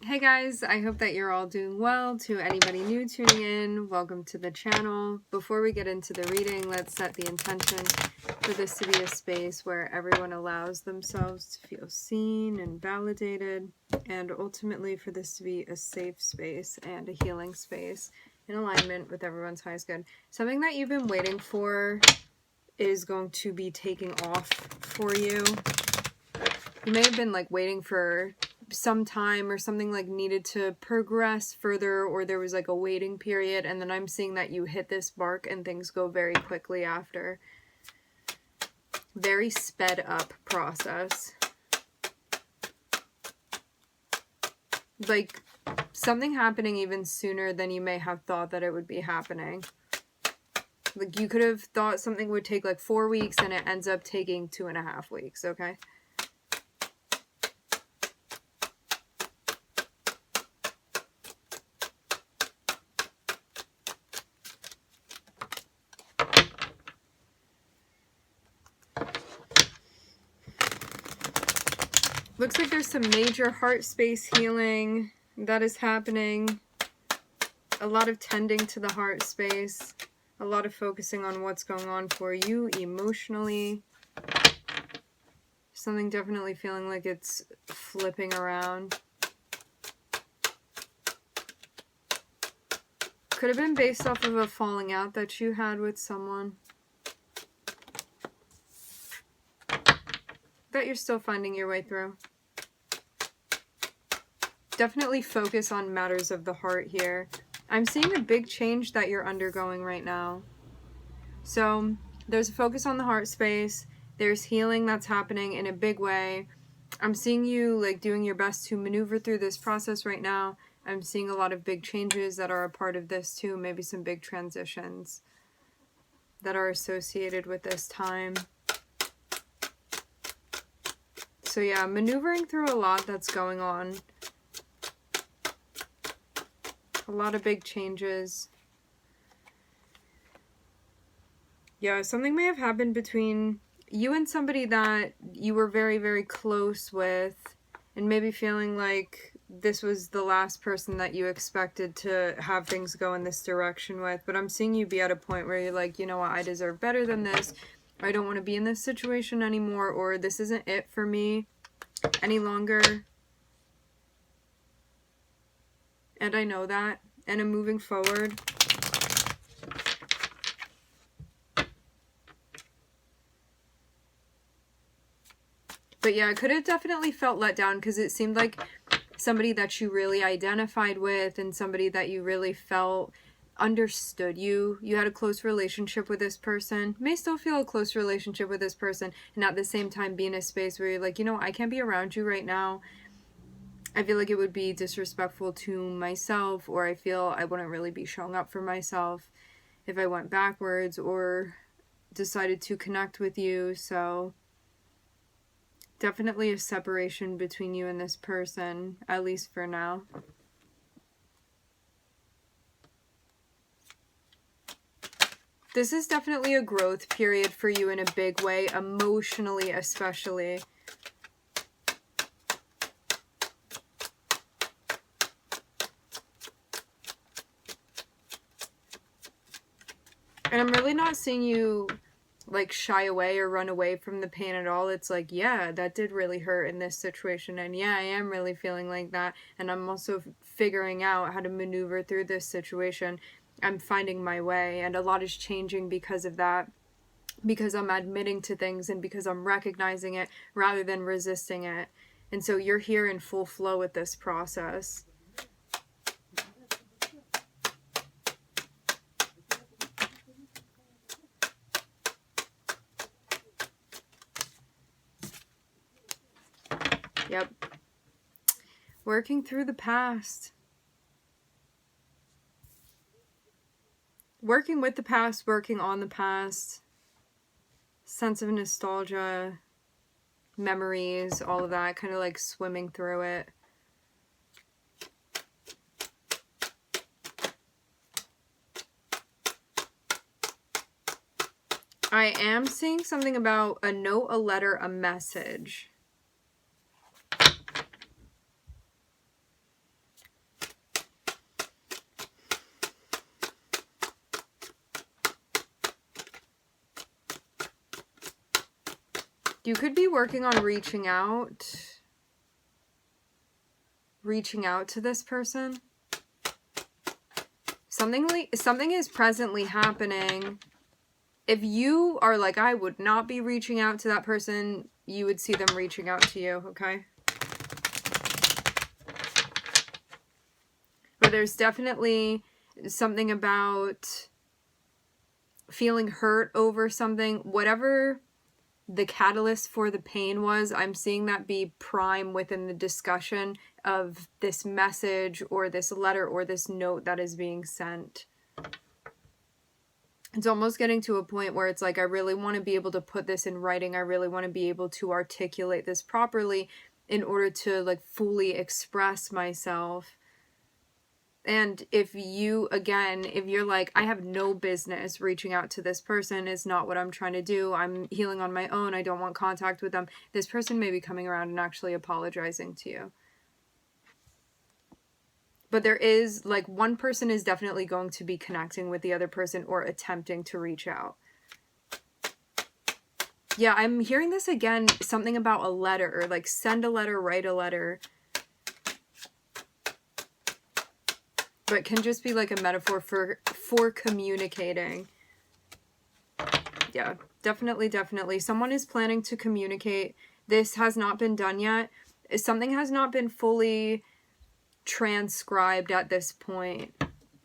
Hey guys, I hope that you're all doing well. To anybody new tuning in, welcome to the channel. Before we get into the reading, let's set the intention for this to be a space where everyone allows themselves to feel seen and validated, and ultimately for this to be a safe space and a healing space in alignment with everyone's highest good. Something that you've been waiting for is going to be taking off for you. You may have been like waiting for some time, or something like needed to progress further, or there was like a waiting period, and then I'm seeing that you hit this mark and things go very quickly after. Very sped up process. Like something happening even sooner than you may have thought that it would be happening. Like you could have thought something would take like 4 weeks and it ends up taking 2.5 weeks, okay? Looks like there's some major heart space healing that is happening. A lot of tending to the heart space. A lot of focusing on what's going on for you emotionally. Something definitely feeling like it's flipping around. Could have been based off of a falling out that you had with someone that you're still finding your way through. Definitely focus on matters of the heart here. I'm seeing a big change that you're undergoing right now. So there's a focus on the heart space. There's healing that's happening in a big way. I'm seeing you like doing your best to maneuver through this process right now. I'm seeing a lot of big changes that are a part of this too. Maybe some big transitions that are associated with this time. So yeah, maneuvering through a lot that's going on. A lot of big changes. Yeah, something may have happened between you and somebody that you were very, very close with, and maybe feeling like this was the last person that you expected to have things go in this direction with. But I'm seeing you be at a point where you're like, you know what, I deserve better than this. Or I don't want to be in this situation anymore, or this isn't it for me any longer. And I know that, and I'm moving forward. But yeah, I could have definitely felt let down because it seemed like somebody that you really identified with and somebody that you really felt understood you. You had a close relationship with this person. May still feel a close relationship with this person, and at the same time be in a space where you're like, you know, I can't be around you right now. I feel like it would be disrespectful to myself, or I feel I wouldn't really be showing up for myself if I went backwards or decided to connect with you. So definitely a separation between you and this person, at least for now. This is definitely a growth period for you in a big way, emotionally especially. And I'm really not seeing you like shy away or run away from the pain at all. It's like, yeah, that did really hurt in this situation, and yeah, I am really feeling like that, and I'm also figuring out how to maneuver through this situation. I'm finding my way, and a lot is changing because of that, because I'm admitting to things and because I'm recognizing it rather than resisting it. And so you're here in full flow with this process. Yep. Working through the past. Working with the past, working on the past. Sense of nostalgia, memories, all of that, kind of like swimming through it. I am seeing something about a note, a letter, a message. You could be working on reaching out to this person. Something is presently happening. If you are like, I would not be reaching out to that person, you would see them reaching out to you, okay? But there's definitely something about feeling hurt over something. Whatever the catalyst for the pain was, I'm seeing that be prime within the discussion of this message or this letter or this note that is being sent. It's almost getting to a point where it's like, I really want to be able to put this in writing. I really want to be able to articulate this properly in order to like fully express myself. And if you, again, if you're like, I have no business reaching out to this person, it's not what I'm trying to do, I'm healing on my own, I don't want contact with them, this person may be coming around and actually apologizing to you. But there is, like, one person is definitely going to be connecting with the other person or attempting to reach out. Yeah, I'm hearing this again, something about a letter, like send a letter, write a letter. But can just be like a metaphor for communicating. Yeah, definitely. Someone is planning to communicate. This has not been done yet. Something has not been fully transcribed at this point.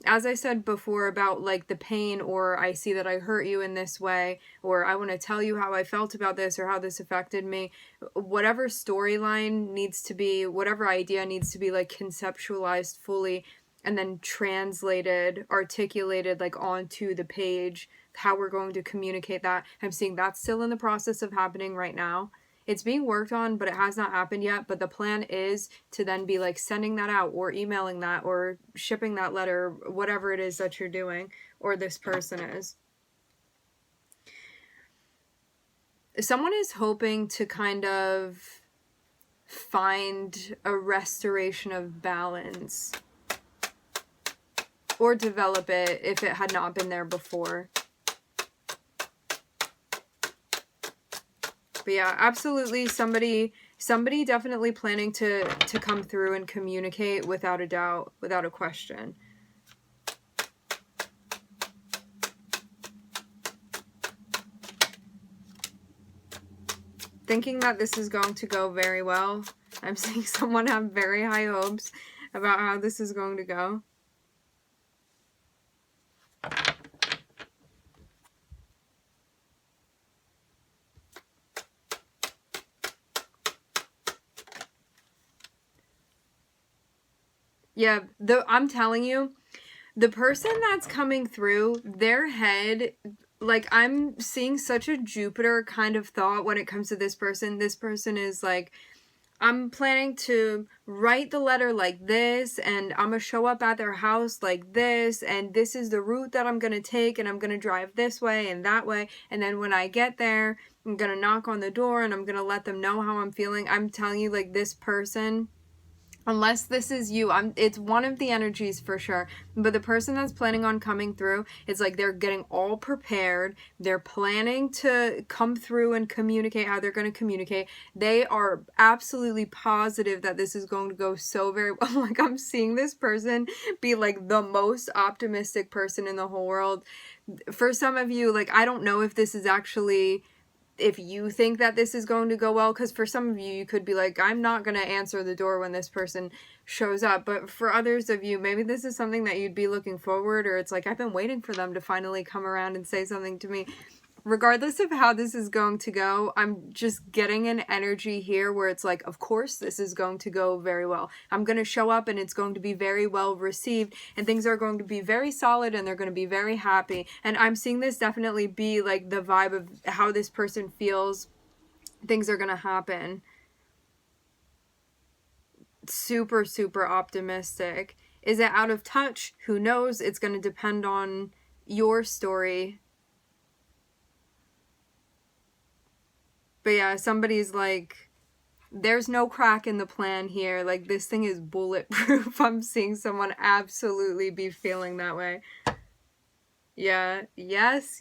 As I said before about like the pain, or I see that I hurt you in this way, or I want to tell you how I felt about this or how this affected me. Whatever storyline needs to be, whatever idea needs to be like conceptualized fully and then translated, articulated like onto the page, how we're going to communicate that. I'm seeing that's still in the process of happening right now. It's being worked on, but it has not happened yet. But the plan is to then be like sending that out or emailing that or shipping that letter, whatever it is that you're doing or this person is. Someone is hoping to kind of find a restoration of balance or develop it if it had not been there before. But yeah, absolutely somebody definitely planning to come through and communicate without a doubt, without a question. Thinking that this is going to go very well. I'm seeing someone have very high hopes about how this is going to go. Yeah, I'm telling you, the person that's coming through, their head, like, I'm seeing such a Jupiter kind of thought when it comes to this person. This person is like, I'm planning to write the letter like this, and I'm going to show up at their house like this, and this is the route that I'm going to take, and I'm going to drive this way and that way, and then when I get there, I'm going to knock on the door, and I'm going to let them know how I'm feeling. I'm telling you, like, this person, unless this is you, it's one of the energies for sure, but the person that's planning on coming through, it's like they're getting all prepared, they're planning to come through and communicate how they're going to communicate. They are absolutely positive that this is going to go so very well. Like, I'm seeing this person be like the most optimistic person in the whole world. For some of you, like, I don't know if this is actually, if you think that this is going to go well, because for some of you, you could be like, I'm not going to answer the door when this person shows up. But for others of you, maybe this is something that you'd be looking forward, or it's like, I've been waiting for them to finally come around and say something to me. Regardless of how this is going to go, I'm just getting an energy here where it's like, of course this is going to go very well. I'm going to show up and it's going to be very well received, and things are going to be very solid, and they're going to be very happy. And I'm seeing this definitely be like the vibe of how this person feels. Things are going to happen. Super, super optimistic. Is it out of touch? Who knows? It's going to depend on your story. But yeah, somebody's like, there's no crack in the plan here. Like, this thing is bulletproof. I'm seeing someone absolutely be feeling that way. Yeah, yes.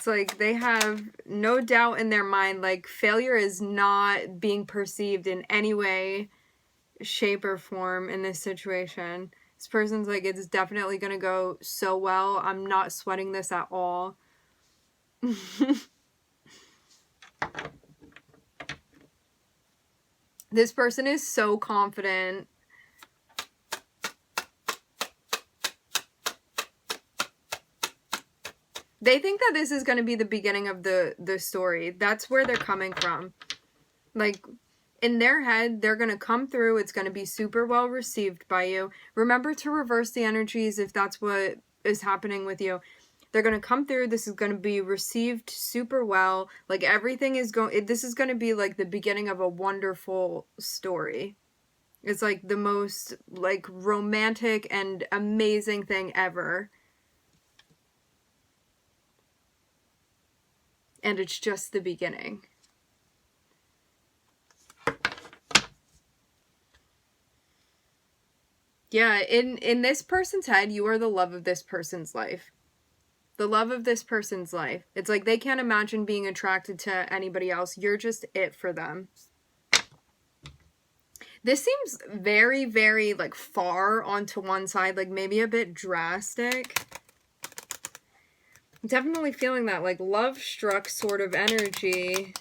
It's like they have no doubt in their mind, like failure is not being perceived in any way, shape, or form in this situation. This person's like, it's definitely going to go so well. I'm not sweating this at all. This person is so confident. They think that this is going to be the beginning of the story. That's where they're coming from. Like, in their head, they're going to come through. It's going to be super well received by you. Remember to reverse the energies if that's what is happening with you. They're going to come through. This is going to be received super well. Like, everything is going... This is going to be, like, the beginning of a wonderful story. It's, like, the most, like, romantic and amazing thing ever. And it's just the beginning. Yeah, in this person's head, you are the love of this person's life. The love of this person's life. It's like they can't imagine being attracted to anybody else. You're just it for them. This seems very, very, like, far onto one side. Like, maybe a bit drastic. I'm definitely feeling that, like, love-struck sort of energy.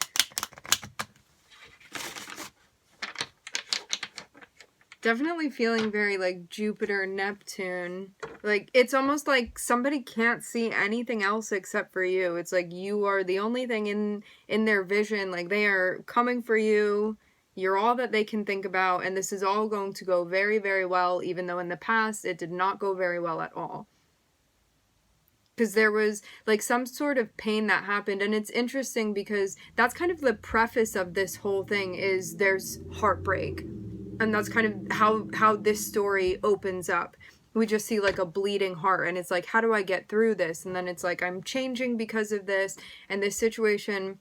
Definitely feeling very, like, Jupiter, Neptune. Like, it's almost like somebody can't see anything else except for you. It's like you are the only thing in their vision. Like, they are coming for you. You're all that they can think about. And this is all going to go very, very well, even though in the past it did not go very well at all. Because there was, like, some sort of pain that happened. And it's interesting because that's kind of the preface of this whole thing is there's heartbreak. And that's kind of how this story opens up. We just see, like, a bleeding heart. And it's like, how do I get through this? And then it's like, I'm changing because of this. And this situation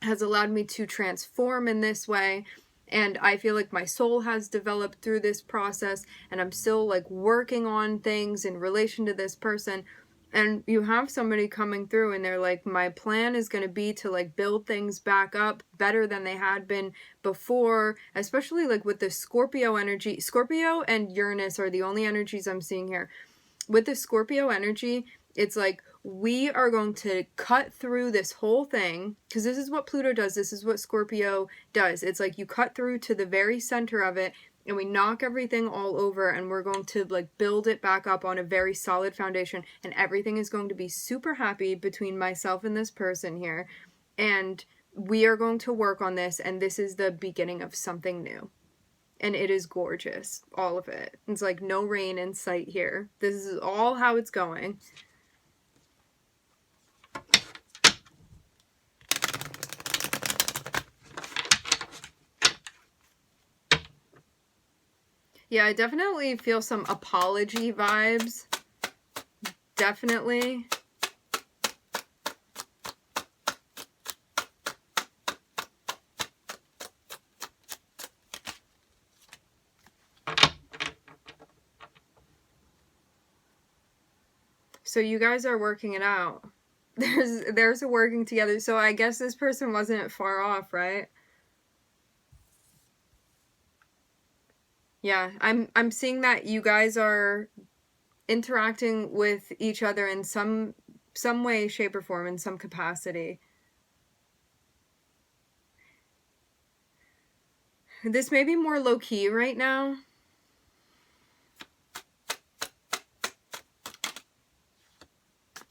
has allowed me to transform in this way. And I feel like my soul has developed through this process. And I'm still, like, working on things in relation to this person. And you have somebody coming through and they're like, my plan is going to be to, like, build things back up better than they had been before, especially, like, with the Scorpio energy. Scorpio and Uranus are the only energies I'm seeing here. With the Scorpio energy, it's like, we are going to cut through this whole thing, because this is what Pluto does. This is what Scorpio does. It's like you cut through to the very center of it, and we knock everything all over, and we're going to, like, build it back up on a very solid foundation, and everything is going to be super happy between myself and this person here, and we are going to work on this, and this is the beginning of something new. And it is gorgeous, all of it. It's like no rain in sight here. This is all how it's going. Yeah, I definitely feel some apology vibes. Definitely. So you guys are working it out. There's a working together. So I guess this person wasn't far off, right? Yeah, I'm seeing that you guys are interacting with each other in some way, shape, or form, in some capacity. This may be more low-key right now.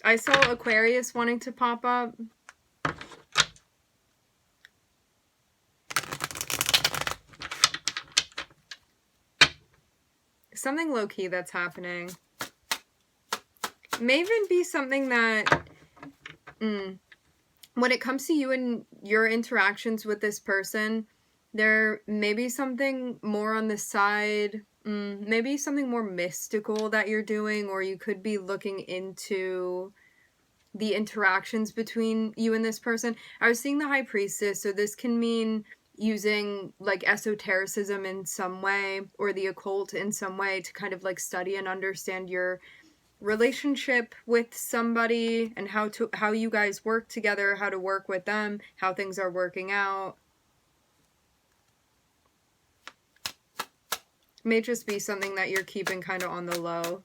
I saw Aquarius wanting to pop up. Something low-key that's happening. May even be something that, when it comes to you and your interactions with this person, there may be something more on the side, maybe something more mystical that you're doing, or you could be looking into the interactions between you and this person. I was seeing the High Priestess, so this can mean using, like, esotericism in some way, or the occult in some way, to kind of, like, study and understand your relationship with somebody and how you guys work together, how to work with them, how things are working out. May just be something that you're keeping kind of on the low.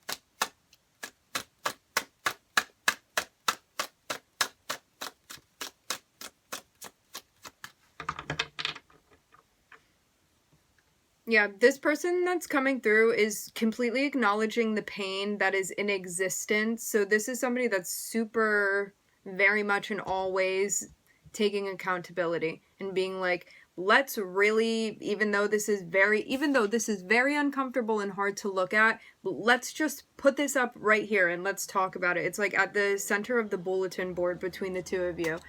Yeah, this person that's coming through is completely acknowledging the pain that is in existence. So this is somebody that's super, very much in all ways taking accountability and being like, let's really, even though this is very uncomfortable and hard to look at, let's just put this up right here and let's talk about it. It's like at the center of the bulletin board between the two of you.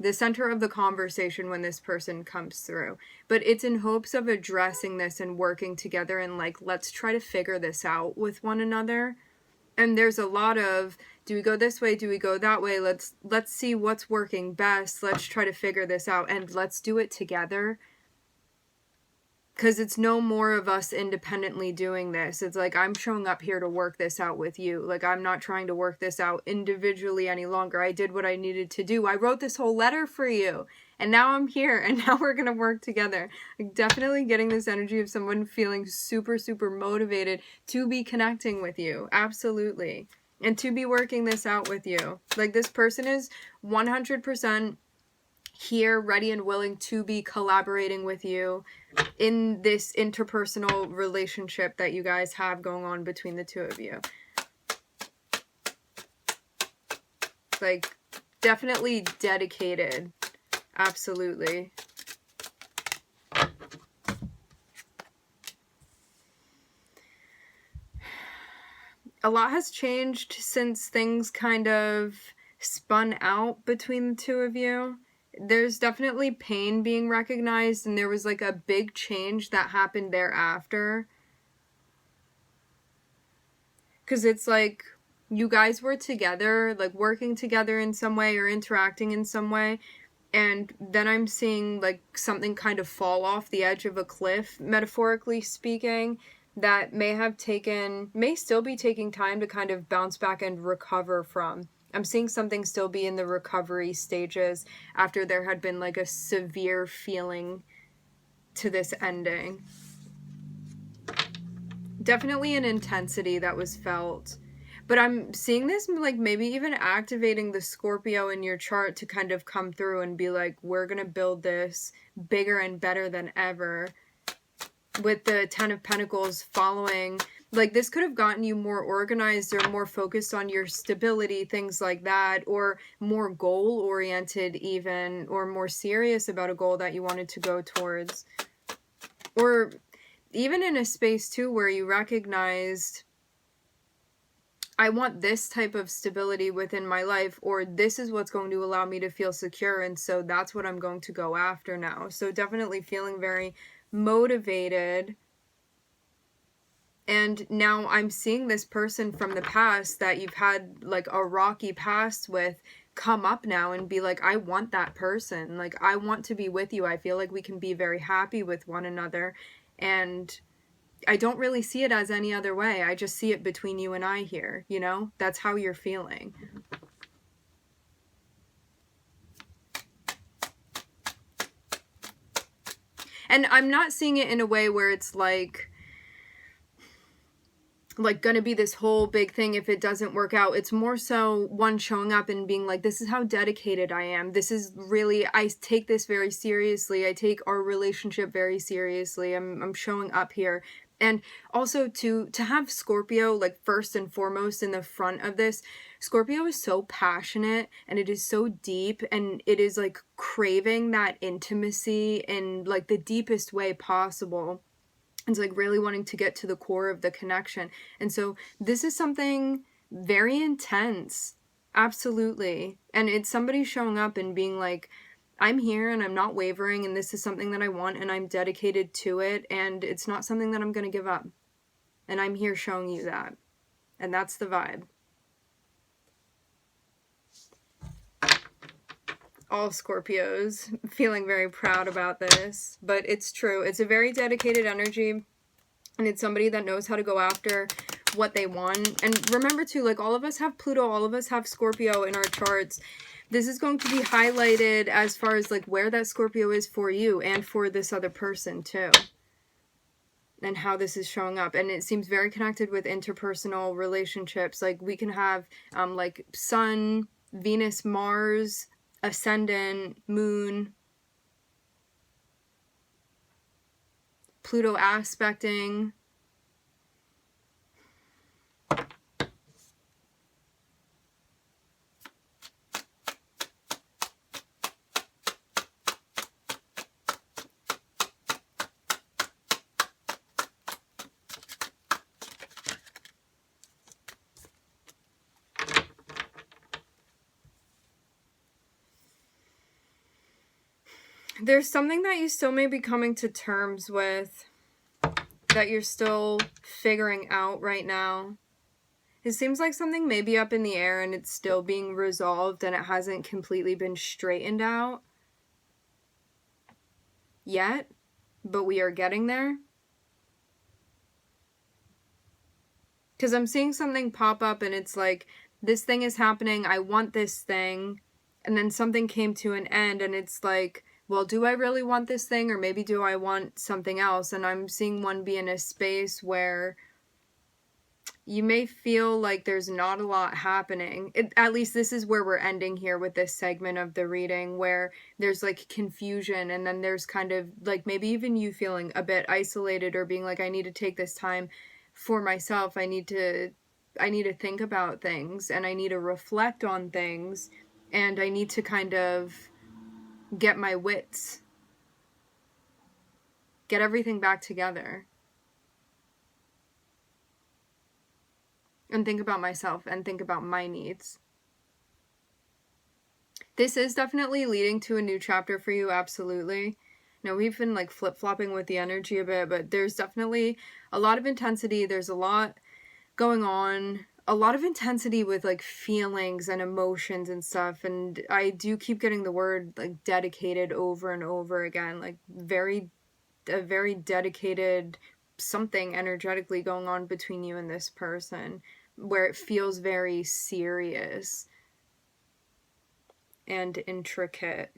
The center of the conversation when this person comes through. But it's in hopes of addressing this and working together and like, let's try to figure this out with one another. And there's a lot of, do we go this way? Do we go that way? Let's see what's working best. Let's try to figure this out and let's do it together. Because it's no more of us independently doing this. It's like, I'm showing up here to work this out with you. Like, I'm not trying to work this out individually any longer. I did what I needed to do. I wrote this whole letter for you. And now I'm here. And now we're going to work together. Like, definitely getting this energy of someone feeling super, super motivated to be connecting with you. Absolutely. And to be working this out with you. Like, this person is 100% here, ready and willing to be collaborating with you in this interpersonal relationship that you guys have going on between the two of you. Like, definitely dedicated. Absolutely. A lot has changed since things kind of spun out between the two of you. There's definitely pain being recognized, and there was like a big change that happened thereafter. Because it's like you guys were together, like working together in some way or interacting in some way, and then I'm seeing like something kind of fall off the edge of a cliff, metaphorically speaking, that may still be taking time to kind of bounce back and recover from. I'm seeing something still be in the recovery stages after there had been like a severe feeling to this ending. Definitely an intensity that was felt. But I'm seeing this like maybe even activating the Scorpio in your chart to kind of come through and be like, we're going to build this bigger and better than ever. With the Ten of Pentacles following, like this could have gotten you more organized or more focused on your stability, things like that, or more goal oriented even, or more serious about a goal that you wanted to go towards. Or even in a space too where you recognized, I want this type of stability within my life, or this is what's going to allow me to feel secure, and so that's what I'm going to go after now. So definitely feeling very motivated. And now I'm seeing this person from the past that you've had like a rocky past with come up now and be like, I want that person. Like, I want to be with you. I feel like we can be very happy with one another. And I don't really see it as any other way. I just see it between you and I here, you know? That's how you're feeling. And I'm not seeing it in a way where it's like gonna be this whole big thing if it doesn't work out. It's more so one showing up and being like, this is how dedicated I am. This is really, I take this very seriously. I take our relationship very seriously. I'm showing up here. And also to have Scorpio, like first and foremost in the front of this, Scorpio is so passionate and it is so deep and it is like craving that intimacy in like the deepest way possible. It's like really wanting to get to the core of the connection. And so this is something very intense. Absolutely. And it's somebody showing up and being like, I'm here and I'm not wavering and this is something that I want and I'm dedicated to it and it's not something that I'm going to give up. And I'm here showing you that. And that's the vibe. All Scorpios feeling very proud about this, but it's true. It's a very dedicated energy and it's somebody that knows how to go after what they want. And remember too, like, all of us have Pluto, all of us have Scorpio in our charts. This is going to be highlighted as far as like where that Scorpio is for you and for this other person too, and how this is showing up. And it seems very connected with interpersonal relationships. Like we can have like Sun, Venus, Mars, Ascendant, Moon, Pluto aspecting. There's something that you still may be coming to terms with, that you're still figuring out right now. It seems like something may be up in the air and it's still being resolved and it hasn't completely been straightened out yet, but we are getting there. Because I'm seeing something pop up and it's like, this thing is happening, I want this thing, and then something came to an end and it's like, well, do I really want this thing, or maybe do I want something else? And I'm seeing one be in a space where you may feel like there's not a lot happening. At least this is where we're ending here with this segment of the reading, where there's like confusion, and then there's kind of like maybe even you feeling a bit isolated, or being like, I need to take this time for myself. I need to think about things, and I need to reflect on things, and I need to kind of get my wits, get everything back together, and think about myself and think about my needs. This is definitely leading to a new chapter for you, absolutely. Now, we've been like flip-flopping with the energy a bit, but there's definitely a lot of intensity. There's a lot going on, a lot of intensity with like feelings and emotions and stuff. And I do keep getting the word like dedicated over and over again, like a very dedicated something energetically going on between you and this person, where it feels very serious and intricate.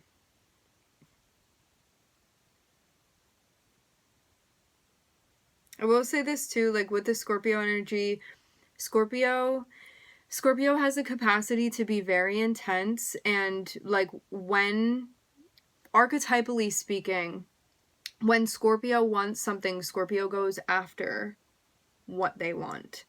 I will say this too, like with the Scorpio energy, Scorpio has a capacity to be very intense, and like when, archetypally speaking, when Scorpio wants something, Scorpio goes after what they want.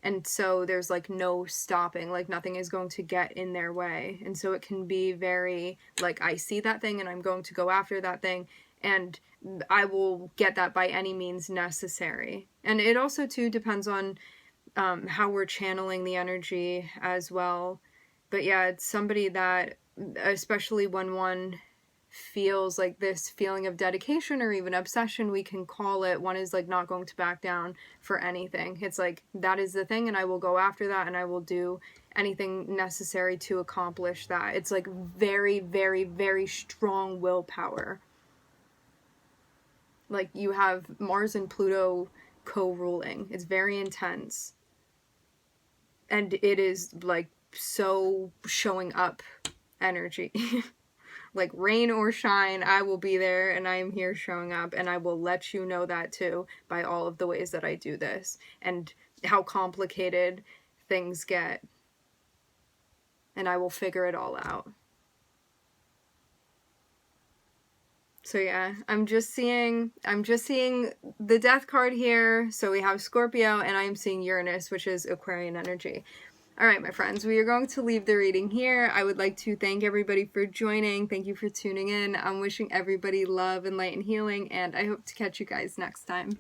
And so there's like no stopping, like nothing is going to get in their way. And so it can be very like, I see that thing and I'm going to go after that thing, and I will get that by any means necessary. And it also too depends on how we're channeling the energy as well. But yeah, it's somebody that, especially when one feels like this feeling of dedication or even obsession, we can call it, one is like not going to back down for anything. It's like, that is the thing, and I will go after that, and I will do anything necessary to accomplish that. It's like very, very, very strong willpower. Like you have Mars and Pluto co-ruling. It's very intense. And it is like so showing up energy. Like rain or shine, I will be there, and I am here showing up, and I will let you know that too by all of the ways that I do this and how complicated things get. And I will figure it all out. So yeah, I'm just seeing the Death card here. So we have Scorpio, and I'm seeing Uranus, which is Aquarian energy. All right, my friends, we are going to leave the reading here. I would like to thank everybody for joining. Thank you for tuning in. I'm wishing everybody love and light and healing, and I hope to catch you guys next time.